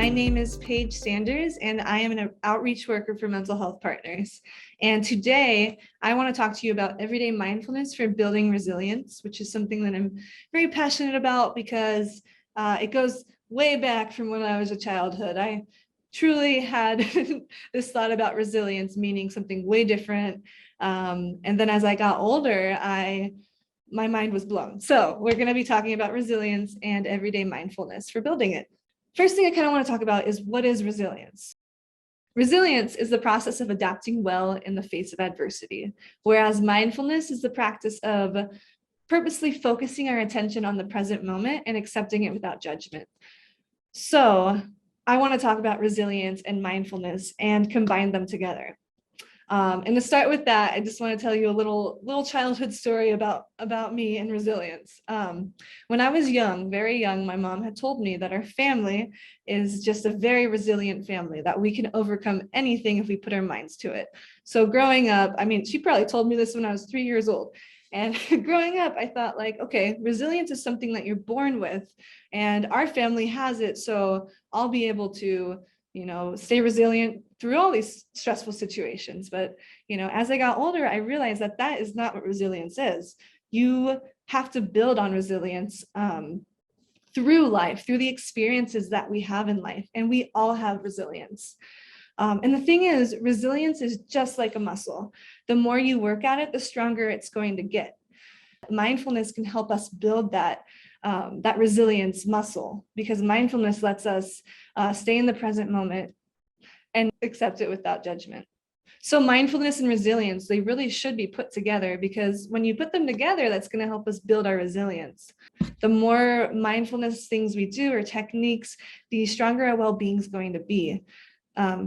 My name is Paige Sanders, and I am an outreach worker for Mental Health Partners. And today, I want to talk to you about everyday mindfulness for building resilience, which is something that I'm very passionate about because it goes way back from when I was a childhood. I truly had this thought about resilience meaning something way different. And then as I got older, my mind was blown. So we're going to be talking about resilience and everyday mindfulness for building it. First thing I kind of want to talk about is, what is resilience? Resilience is the process of adapting well in the face of adversity, whereas mindfulness is the practice of purposely focusing our attention on the present moment and accepting it without judgment. So I want to talk about resilience and mindfulness and combine them together. And to start with that, I just want to tell you a little childhood story about me and resilience. When I was young, very young, my mom had told me that our family is just a very resilient family, that we can overcome anything if we put our minds to it. So growing up, I mean, she probably told me this when I was 3 years old. And growing up, I thought like, okay, resilience is something that you're born with, and our family has it. So I'll be able to stay resilient through all these stressful situations. But, as I got older, I realized that that is not what resilience is. You have to build on resilience through life, through the experiences that we have in life. And we all have resilience. And the thing is, resilience is just like a muscle. The more you work at it, the stronger it's going to get. Mindfulness can help us build that resilience muscle, because mindfulness lets us stay in the present moment and accept it without judgment. So mindfulness and resilience, they really should be put together, because when you put them together, that's going to help us build our resilience. The more mindfulness things we do or techniques, the stronger our well-being is going to be.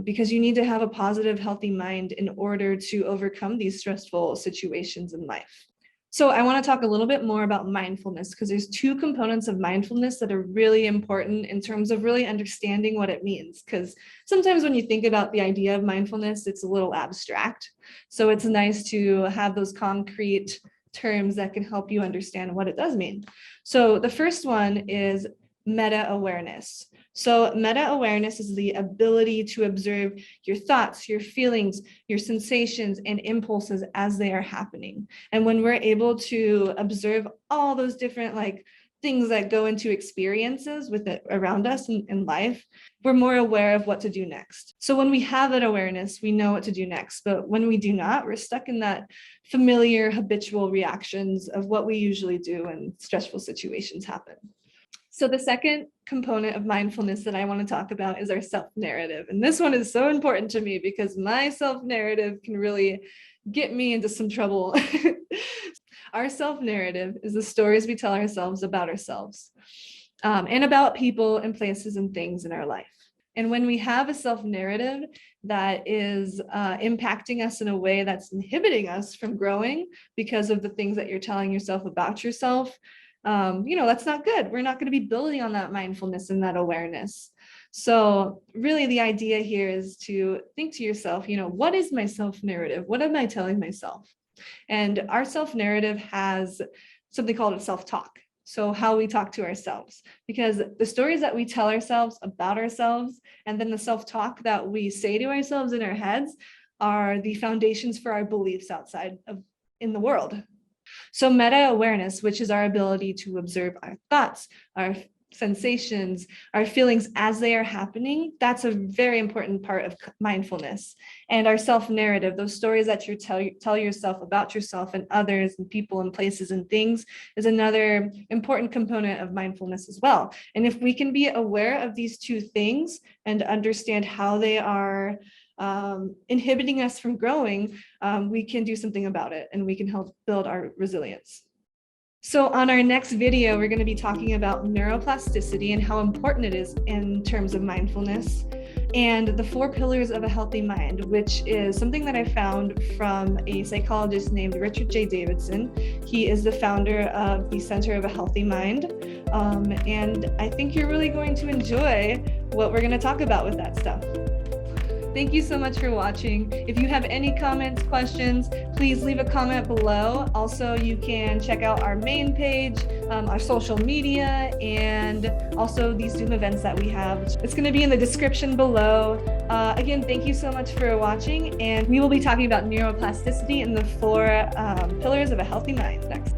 Because you need to have a positive, healthy mind in order to overcome these stressful situations in life. So I want to talk a little bit more about mindfulness, because there's two components of mindfulness that are really important in terms of really understanding what it means. Because sometimes when you think about the idea of mindfulness, it's a little abstract. So it's nice to have those concrete terms that can help you understand what it does mean. So the first one is meta-awareness. So meta-awareness is the ability to observe your thoughts, your feelings, your sensations, and impulses as they are happening. And when we're able to observe all those different things that go into experiences with it around us in life, we're more aware of what to do next. So when we have that awareness, we know what to do next. But when we do not, we're stuck in that familiar, habitual reactions of what we usually do when stressful situations happen. So the second component of mindfulness that I want to talk about is our self-narrative. And this one is so important to me because my self-narrative can really get me into some trouble. Our self-narrative is the stories we tell ourselves about ourselves and about people and places and things in our life. And when we have a self-narrative that is impacting us in a way that's inhibiting us from growing because of the things that you're telling yourself about yourself, that's not good. We're not going to be building on that mindfulness and that awareness. So really the idea here is to think to yourself, what is my self-narrative? What am I telling myself? And our self-narrative has something called a self-talk. So how we talk to ourselves, because the stories that we tell ourselves about ourselves and then the self-talk that we say to ourselves in our heads are the foundations for our beliefs outside in the world. So meta-awareness, which is our ability to observe our thoughts, our sensations, our feelings as they are happening, that's a very important part of mindfulness. And our self-narrative, those stories that you tell yourself about yourself and others and people and places and things, is another important component of mindfulness as well. And if we can be aware of these two things and understand how they are inhibiting us from growing, we can do something about it and we can help build our resilience. So on our next video, we're going to be talking about neuroplasticity and how important it is in terms of mindfulness, and the 4 pillars of a healthy mind, which is something that I found from a psychologist named Richard J. Davidson. He is the founder of the Center of a Healthy Mind. And I think you're really going to enjoy what we're going to talk about with that stuff. Thank you so much for watching. If you have any comments, questions, please leave a comment below. Also, you can check out our main page, our social media, and also these Zoom events that we have. It's going to be in the description below. Again, thank you so much for watching, and we will be talking about neuroplasticity and the 4 pillars of a healthy mind next.